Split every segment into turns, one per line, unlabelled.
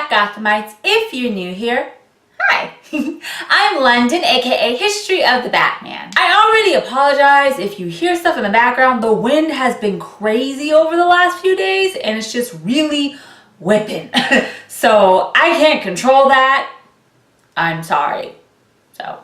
back, Gothamites. If you're new here, hi. I'm London, aka History of the Batman. I already apologize if you hear stuff in the background. The wind has been crazy over the last few days and it's just really whipping. So I can't control that. I'm sorry. So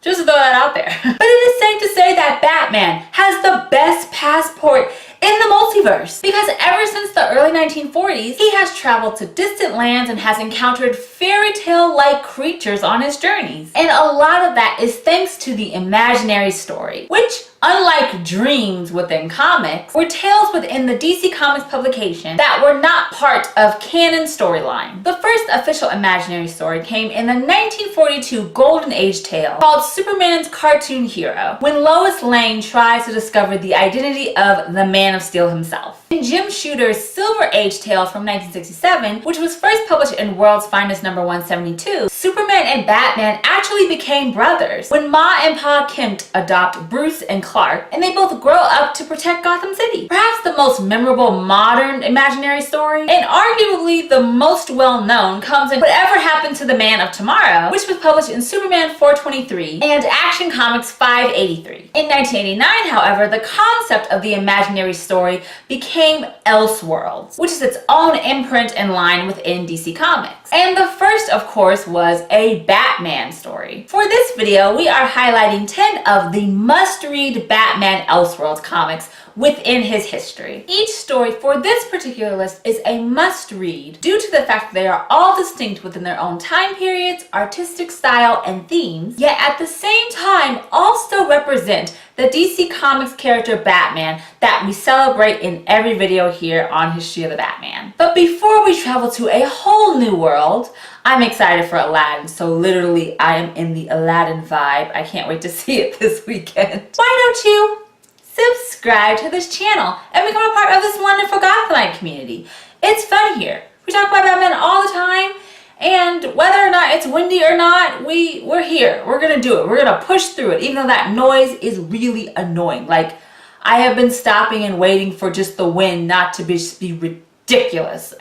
just to throw that out there. But it is safe to say that Batman has the best passport in the multiverse, because ever since the early 1940s, he has traveled to distant lands and has encountered fairy tale-like creatures on his journeys. And a lot of that is thanks to the imaginary story, which, unlike dreams within comics, were tales within the DC Comics publication that were not part of canon storyline. The first official imaginary story came in the 1942 Golden Age tale called Superman's Cartoon Hero, when Lois Lane tries to discover the identity of the Man of Steel himself. In Jim Shooter's Silver Age tale from 1967, which was first published in World's Finest number 172, Superman and Batman actually became brothers when Ma and Pa Kent adopt Bruce and Clark, and they both grow up to protect Gotham City. Perhaps the most memorable modern imaginary story, and arguably the most well-known, comes in Whatever Happened to the Man of Tomorrow, which was published in Superman 423 and Action Comics 583. In 1989, however, the concept of the imaginary story became Elseworlds, which is its own imprint and line within DC Comics. And the first, of course, was a Batman story. For this video, we are highlighting 10 of the must-read Batman Elseworlds comics within his history. Each story for this particular list is a must-read due to the fact that they are all distinct within their own time periods, artistic style, and themes, yet at the same time also represent the DC Comics character Batman that we celebrate in every video here on History of the Batman. But before we travel to a whole new world, I'm excited for Aladdin, so literally I am in the Aladdin vibe. I can't wait to see it this weekend. Why don't you subscribe to this channel and become a part of this wonderful Gothamite community? It's fun here. We talk about Batman all the time, and whether or not it's windy or not, we're here. We're gonna do it. We're gonna push through it, even though that noise is really annoying. Like, I have been stopping and waiting for just the wind not to be ridiculous.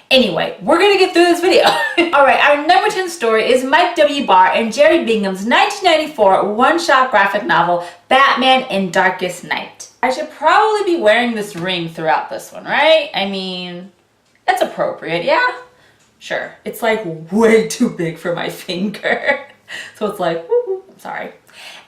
Anyway, we're gonna get through this video. Alright, our number 10 story is Mike W. Barr and Jerry Bingham's 1994 one-shot graphic novel, Batman in Darkest Night. I should probably be wearing this ring throughout this one, right? I mean, that's appropriate, yeah? Sure. It's like way too big for my finger. So it's like, woo-hoo, sorry.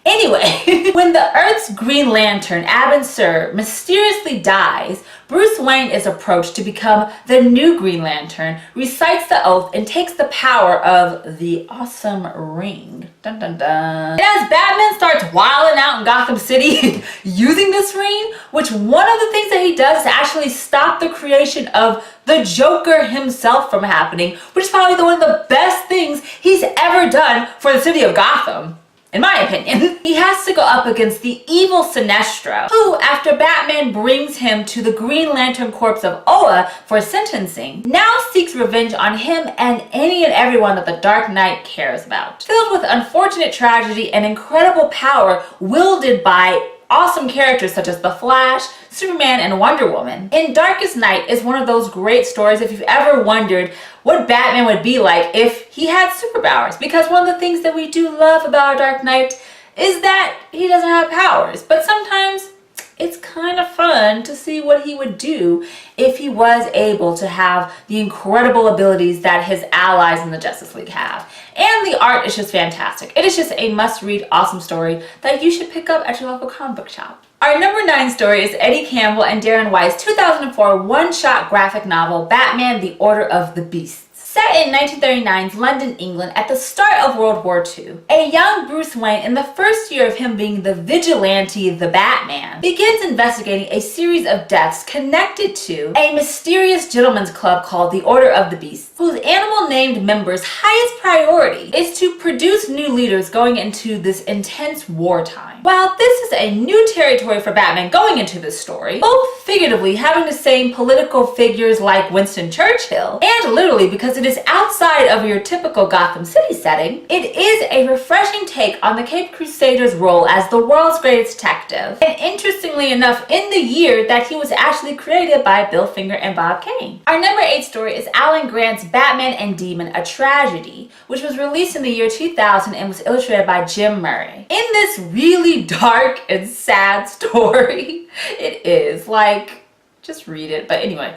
Anyway, when the Earth's Green Lantern, Abin Sur, mysteriously dies, Bruce Wayne is approached to become the new Green Lantern, recites the oath, and takes the power of the awesome ring. Dun dun dun. And as Batman starts wilding out in Gotham City using this ring, which one of the things that he does is actually stop the creation of the Joker himself from happening, which is probably one of the best things he's ever done for the city of Gotham. In my opinion. He has to go up against the evil Sinestro, who, after Batman brings him to the Green Lantern corpse of Oa for sentencing, now seeks revenge on him and any and everyone that the Dark Knight cares about. Filled with unfortunate tragedy and incredible power wielded by awesome characters such as The Flash, Superman, and Wonder Woman, In Darkest Night is one of those great stories if you've ever wondered what Batman would be like if he had superpowers. Because one of the things that we do love about our Dark Knight is that he doesn't have powers, but sometimes it's kind of fun to see what he would do if he was able to have the incredible abilities that his allies in the Justice League have. And the art is just fantastic. It is just a must-read, awesome story that you should pick up at your local comic book shop. Our number 9 story is Eddie Campbell and Darren Weiss's 2004 one-shot graphic novel, Batman: The Order of the Beasts. Set in 1939's London, England, at the start of World War II, a young Bruce Wayne, in the first year of him being the vigilante, the Batman, begins investigating a series of deaths connected to a mysterious gentleman's club called the Order of the Beasts, whose animal-named members' highest priority is to produce new leaders going into this intense wartime. While this is a new territory for Batman going into this story, both figuratively having the same political figures like Winston Churchill, and literally because it is outside of your typical Gotham City setting, it is a refreshing take on the Caped Crusader's role as the world's greatest detective. And interestingly enough, in the year that he was actually created by Bill Finger and Bob Kane. Our number 8 story is Alan Grant's Batman and Demon: A Tragedy, which was released in the year 2000 and was illustrated by Jim Murray. In this really dark and sad story, it is like, just read it, but anyway.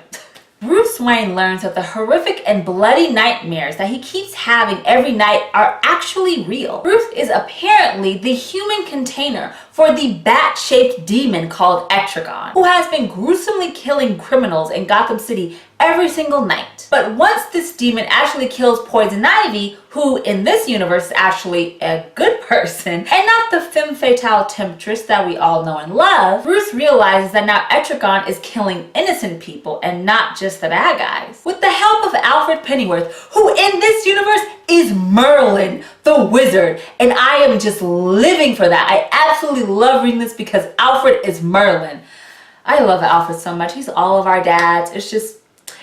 Bruce Wayne learns that the horrific and bloody nightmares that he keeps having every night are actually real. Bruce is apparently the human container for the bat-shaped demon called Etrigan, who has been gruesomely killing criminals in Gotham City every single night. But once this demon actually kills Poison Ivy, who in this universe is actually a good person and not the femme fatale temptress that we all know and love, Bruce realizes that now Etrigan is killing innocent people and not just the bad guys. With the help of Alfred Pennyworth, who in this universe is Merlin, the wizard, and I am just living for that. I absolutely love reading this because Alfred is Merlin. I love Alfred so much. He's all of our dads. It's just,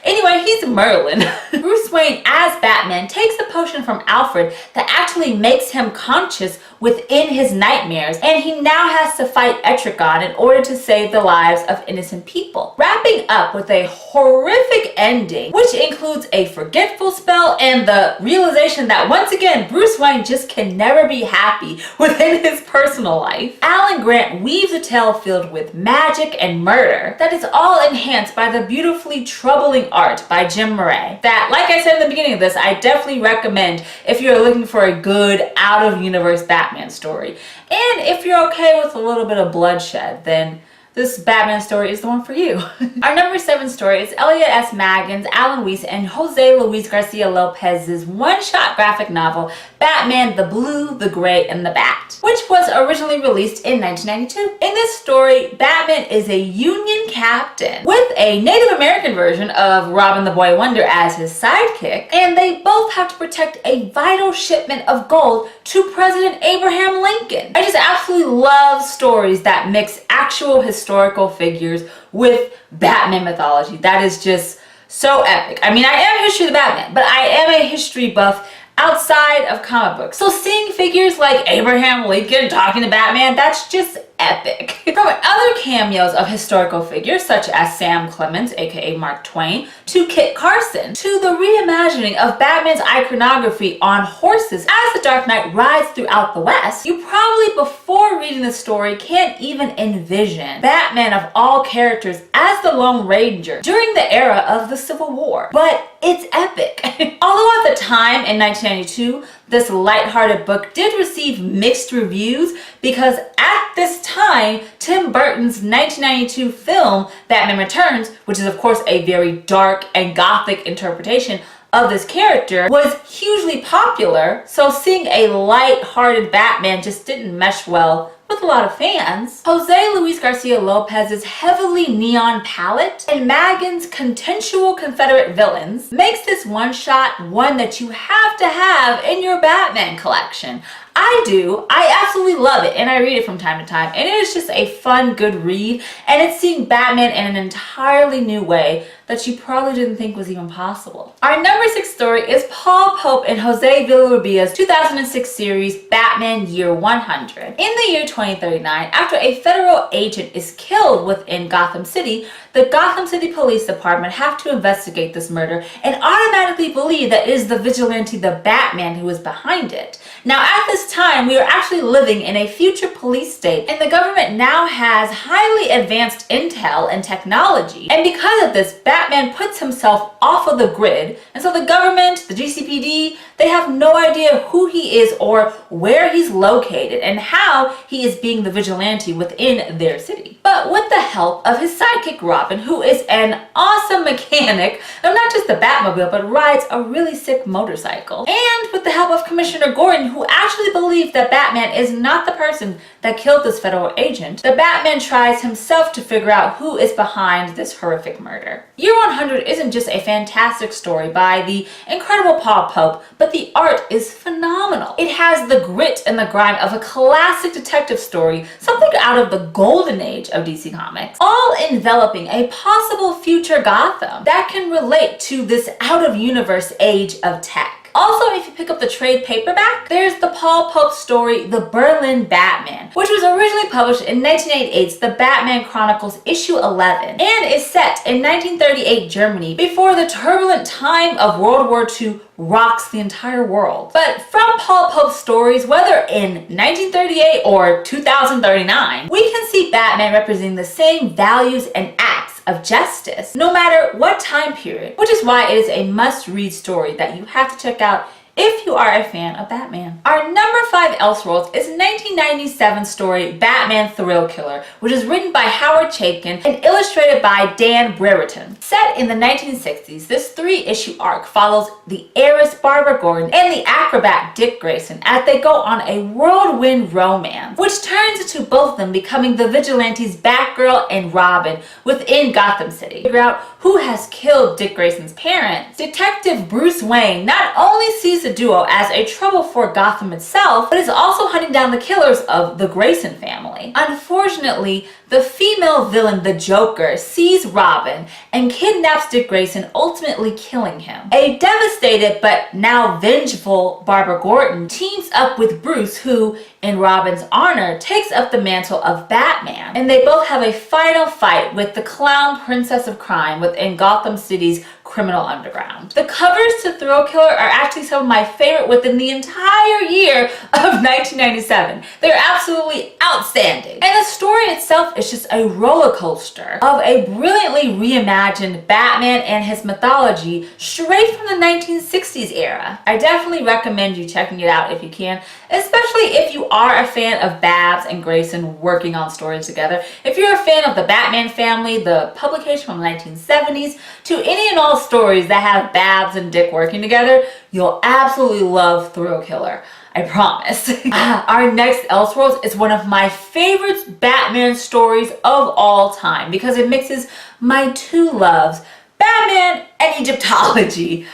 anyway, he's Merlin. Bruce Wayne as Batman takes a potion from Alfred that actually makes him conscious within his nightmares, and he now has to fight Etrigan in order to save the lives of innocent people. Wrapping up with a horrific ending, which includes a forgetful spell and the realization that once again, Bruce Wayne just can never be happy within his personal life. Alan Grant weaves a tale filled with magic and murder that is all enhanced by the beautifully troubling art by Jim Murray. That, like I said in the beginning of this, I definitely recommend if you're looking for a good out-of-universe Batman story. And if you're okay with a little bit of bloodshed, then this Batman story is the one for you. Our number 7 story is Elliot S. Maggins, Alan Weiss, and Jose Luis Garcia Lopez's one-shot graphic novel, Batman, the Blue, the Gray, and the Bat, which was originally released in 1992. In this story, Batman is a Union captain with a Native American version of Robin the Boy Wonder as his sidekick, and they both have to protect a vital shipment of gold to President Abraham Lincoln. I just absolutely love stories that mix actual historical figures with Batman mythology. That is just so epic. I mean, I am History of the Batman, but I am a history buff outside of comic books. So seeing figures like Abraham Lincoln talking to Batman, that's just epic. From other cameos of historical figures such as Sam Clemens, aka Mark Twain, to Kit Carson, to the reimagining of Batman's iconography on horses as the Dark Knight rides throughout the West, you probably before reading the story can't even envision Batman of all characters as the Lone Ranger during the era of the Civil War. But it's epic. Although at the time in 1992, this lighthearted book did receive mixed reviews because at this time, Tim Burton's 1992 film, Batman Returns, which is of course a very dark and gothic interpretation of this character, was hugely popular, so seeing a light-hearted Batman just didn't mesh well with a lot of fans. Jose Luis Garcia Lopez's heavily neon palette and Maggins' contextual Confederate villains makes this one-shot one that you have to have in your Batman collection. I do. I absolutely love it, and I read it from time to time, and it is just a fun, good read, and it's seeing Batman in an entirely new way that you probably didn't think was even possible. Our number 6 story is Paul Pope and Jose Villarrubia's 2006 series, Batman Year 100. In the year 2039, after a federal agent is killed within Gotham City, the Gotham City Police Department have to investigate this murder and automatically believe that it is the vigilante, the Batman, who is behind it. Now, at this time, we are actually living in a future police state, and the government now has highly advanced intel and technology. And because of this, Batman puts himself off of the grid, and so the government, the GCPD, they have no idea who he is or where he's located and how he is being the vigilante within their city. But with the help of his sidekick Robin, who is an awesome mechanic, and not just the Batmobile, but rides a really sick motorcycle, and with the help of Commissioner Gordon, who actually believes that Batman is not the person that killed this federal agent, the Batman tries himself to figure out who is behind this horrific murder. Year Year 100 isn't just a fantastic story by the incredible Paul Pope, but the art is phenomenal. It has the grit and the grime of a classic detective story, something out of the golden age of DC Comics, all enveloping a possible future Gotham that can relate to this out-of-universe age of tech. Also, if you pick up the trade paperback, there's the Paul Pope story, The Berlin Batman, which was originally published in 1988's The Batman Chronicles issue 11, and is set in 1938 Germany before the turbulent time of World War II rocks the entire world. But from Paul Pope's stories, whether in 1938 or 2039, we can see Batman representing the same values and acts of justice, no matter what time period, which is why it is a must-read story that you have to check out if you are a fan of Batman. Our number 5 Elseworlds is 1997 story Batman Thrill Killer, which is written by Howard Chaykin and illustrated by Dan Brereton. Set in the 1960s, this 3-issue arc follows the heiress Barbara Gordon and the acrobat Dick Grayson as they go on a whirlwind romance, which turns into both of them becoming the vigilantes Batgirl and Robin within Gotham City. Figure out who has killed Dick Grayson's parents. Detective Bruce Wayne not only sees the duo as a trouble for Gotham itself, but is also hunting down the killers of the Grayson family. Unfortunately, the female villain, the Joker, sees Robin and kidnaps Dick Grayson, ultimately killing him. A devastated but now vengeful Barbara Gordon teams up with Bruce, who, in Robin's honor, takes up the mantle of Batman, and they both have a final fight with the clown princess of crime within Gotham City's criminal underground. The covers to Thrill Killer are actually some of my favorite within the entire year of 1997. They're absolutely outstanding. And the story itself is just a roller coaster of a brilliantly reimagined Batman and his mythology straight from the 1960s era. I definitely recommend you checking it out if you can, especially if you are a fan of Babs and Grayson working on stories together. If you're a fan of the Batman family, the publication from the 1970s, to any and all stories that have Babs and Dick working together, you'll absolutely love Thrill Killer. I promise. Our next Elseworlds is one of my favorite Batman stories of all time because it mixes my two loves, Batman and Egyptology.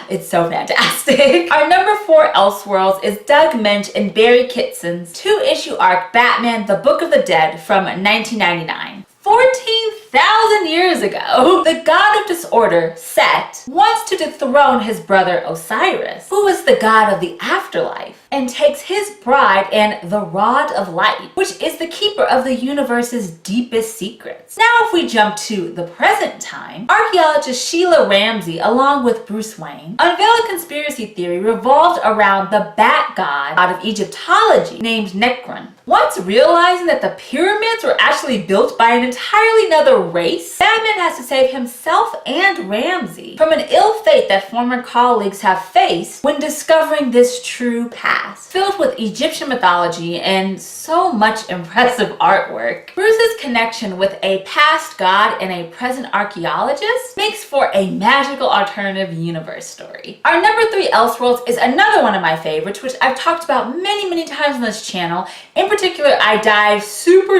It's so fantastic. Our number 4 Elseworlds is Doug Moench and Barry Kitson's 2-issue arc Batman: The Book of the Dead from 1999. 14,000 years ago, the god of disorder, Set, wants to dethrone his brother Osiris, who is the god of the afterlife, and takes his bride and the Rod of Light, which is the keeper of the universe's deepest secrets. Now if we jump to the present time, archaeologist Sheila Ramsey, along with Bruce Wayne, unveiled a conspiracy theory revolved around the bat god out of Egyptology named Nekron. Once realizing that the pyramids were actually built by an entirely another race, Batman has to save himself and Ramsey from an ill fate that former colleagues have faced when discovering this true past, filled with Egyptian mythology and so much impressive artwork. Bruce's connection with a past god and a present archaeologist makes for a magical alternative universe story. Our number 3 Elseworlds is another one of my favorites, which I've talked about many times on this channel. In particular, I dive super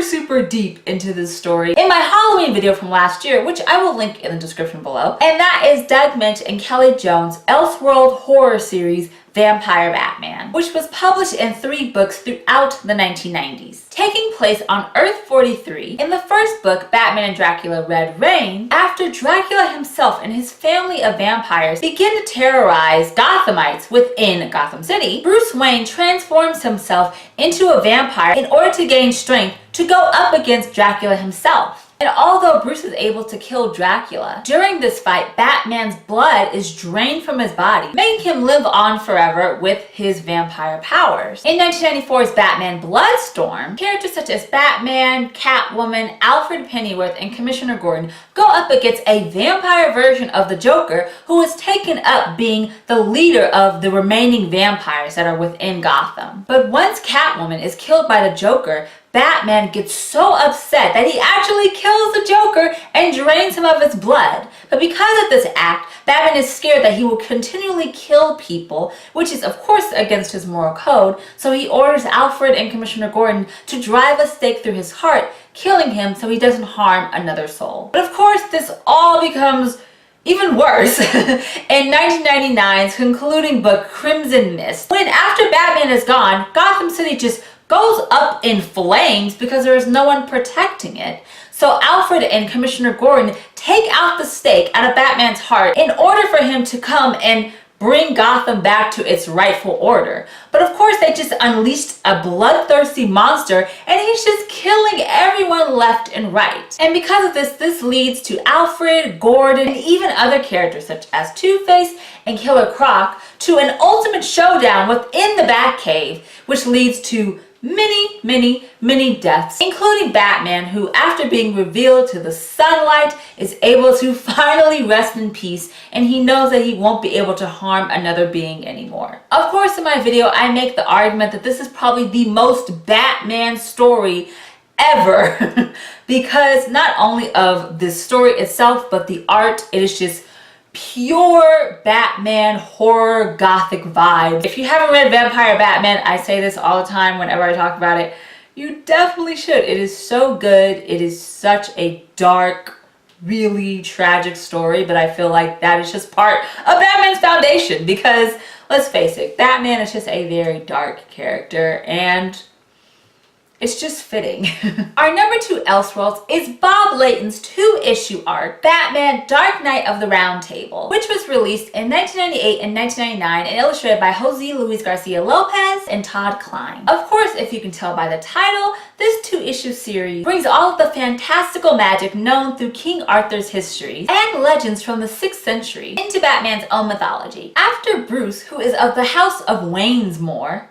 deep into this story in my Halloween video from last year, which I will link in the description below. And that is Doug Moench and Kelly Jones' Elseworld horror series, Vampire Batman, which was published in 3 books throughout the 1990s. Taking place on Earth 43, in the first book, Batman and Dracula Red Reign, after Dracula himself and his family of vampires begin to terrorize Gothamites within Gotham City, Bruce Wayne transforms himself into a vampire in order to gain strength to go up against Dracula himself. And although Bruce is able to kill Dracula, during this fight, Batman's blood is drained from his body, making him live on forever with his vampire powers. In 1994's Batman Bloodstorm, characters such as Batman, Catwoman, Alfred Pennyworth, and Commissioner Gordon go up against a vampire version of the Joker, who is taken up being the leader of the remaining vampires that are within Gotham. But once Catwoman is killed by the Joker, Batman gets so upset that he actually kills the Joker and drains him of his blood. But because of this act, Batman is scared that he will continually kill people, which is of course against his moral code, so he orders Alfred and Commissioner Gordon to drive a stake through his heart, killing him so he doesn't harm another soul. But of course, this all becomes even worse in 1999's concluding book, Crimson Mist, when after Batman is gone, Gotham City just goes up in flames because there is no one protecting it. So Alfred and Commissioner Gordon take out the stake out of Batman's heart in order for him to come and bring Gotham back to its rightful order. But of course, they just unleashed a bloodthirsty monster and he's just killing everyone left and right. And because of this, this leads to Alfred, Gordon, and even other characters such as Two-Face and Killer Croc to an ultimate showdown within the Batcave, which leads to many deaths, including Batman, who after being revealed to the sunlight is able to finally rest in peace, and he knows that he won't be able to harm another being anymore. Of course, in my video I make the argument that this is probably the most Batman story ever because not only of the story itself but the art, it is just pure Batman horror gothic vibes. If you haven't read Vampire Batman, I say this all the time whenever I talk about it, you definitely should. It is so good. It is such a dark, really tragic story, but I feel like that is just part of Batman's foundation because let's face it, Batman is just a very dark character and it's just fitting. Our number 2 Elseworlds is Bob Layton's 2-issue arc, Batman Dark Knight of the Round Table, which was released in 1998 and 1999 and illustrated by Jose Luis Garcia Lopez and Todd Klein. Of course, if you can tell by the title, this 2-issue series brings all of the fantastical magic known through King Arthur's history and legends from the 6th century into Batman's own mythology. After Bruce, who is of the House of Waynesmore,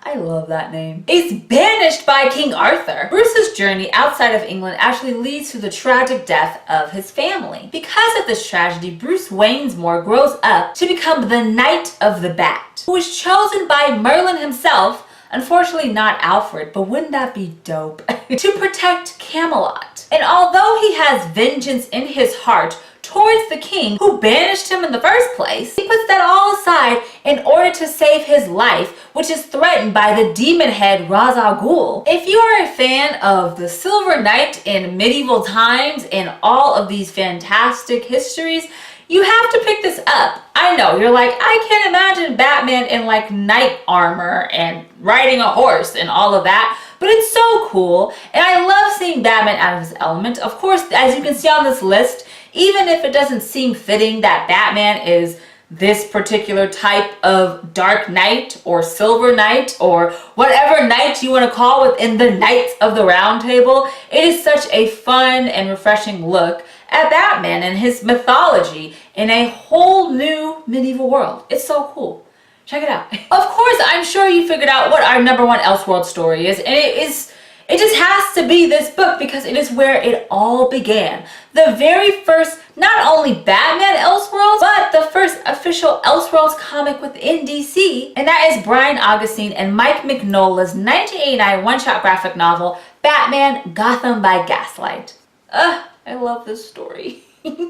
I love that name, is banished by King Arthur, Bruce's journey outside of England actually leads to the tragic death of his family. Because of this tragedy, Bruce Waynesmore grows up to become the Knight of the Bat, who is chosen by Merlin himself, unfortunately not Alfred, but wouldn't that be dope, to protect Camelot. And although he has vengeance in his heart towards the king who banished him in the first place, he puts that all aside in order to save his life, which is threatened by the demon head Ra's al Ghul. If you are a fan of the Silver Knight in medieval times and all of these fantastic histories, you have to pick this up. I know, you're like, I can't imagine Batman in like knight armor and riding a horse and all of that, but it's so cool. And I love seeing Batman out of his element. Of course, as you can see on this list, even if it doesn't seem fitting that Batman is this particular type of Dark Knight or Silver Knight or whatever knight you want to call within the Knights of the Round Table, it is such a fun and refreshing look at Batman and his mythology in a whole new medieval world. It's so cool. Check it out. Of course, I'm sure you figured out what our number 1 Elseworld story is, and it just has to be this book because it is where it all began. The very first, not only Batman Elseworlds, but the first official Elseworlds comic within DC, and that is Brian Augustine and Mike Mignola's 1989 one-shot graphic novel, Batman Gotham by Gaslight. I love this story.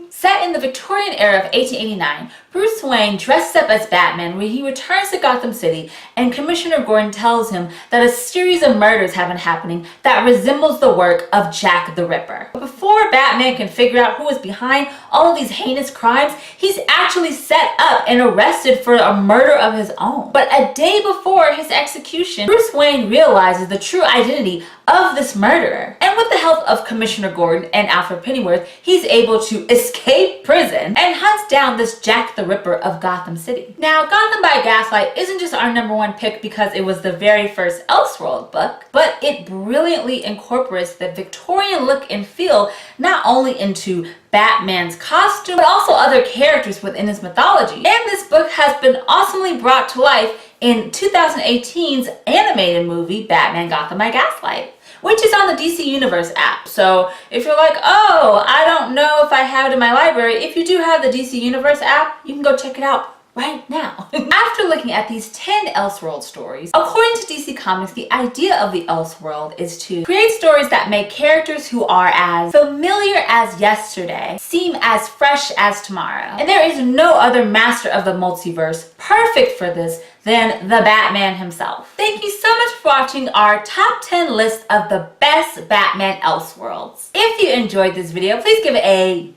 Set in the Victorian era of 1889, Bruce Wayne dresses up as Batman when he returns to Gotham City, and Commissioner Gordon tells him that a series of murders have been happening that resembles the work of Jack the Ripper. But before Batman can figure out who is behind all of these heinous crimes, he's actually set up and arrested for a murder of his own. But a day before his execution, Bruce Wayne realizes the true identity of this murderer. And with the help of Commissioner Gordon and Alfred Pennyworth, he's able to escape prison and hunts down this Jack the Ripper of Gotham City. Now, Gotham by Gaslight isn't just our number 1 pick because it was the very first Elseworld book, but it brilliantly incorporates the Victorian look and feel not only into Batman's costume, but also other characters within his mythology. And this book has been awesomely brought to life in 2018's animated movie, Batman Gotham by Gaslight, which is on the DC Universe app. So if you're like, oh, I don't know if I have it in my library, if you do have the DC Universe app, you can go check it out right now. After looking at these 10 Elseworld stories, according to DC Comics, the idea of the Elseworld is to create stories that make characters who are as familiar as yesterday seem as fresh as tomorrow. And there is no other master of the multiverse perfect for this than the Batman himself. Thank you so much for watching our top 10 list of the best Batman Elseworlds. If you enjoyed this video, please give it a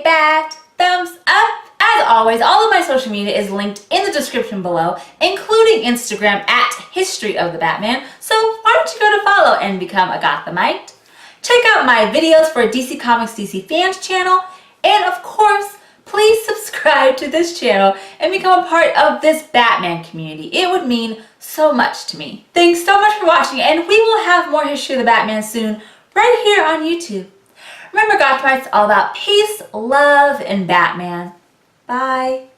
bat thumbs up. As always, all of my social media is linked in the description below, including Instagram at History of the Batman. So why don't you go to follow and become a Gothamite? Check out my videos for DC Comics DC Fans channel. And of course, please subscribe to this channel and become a part of this Batman community. It would mean so much to me. Thanks so much for watching, and we will have more History of the Batman soon, right here on YouTube. Remember, Gothamites, all about peace, love, and Batman. Bye.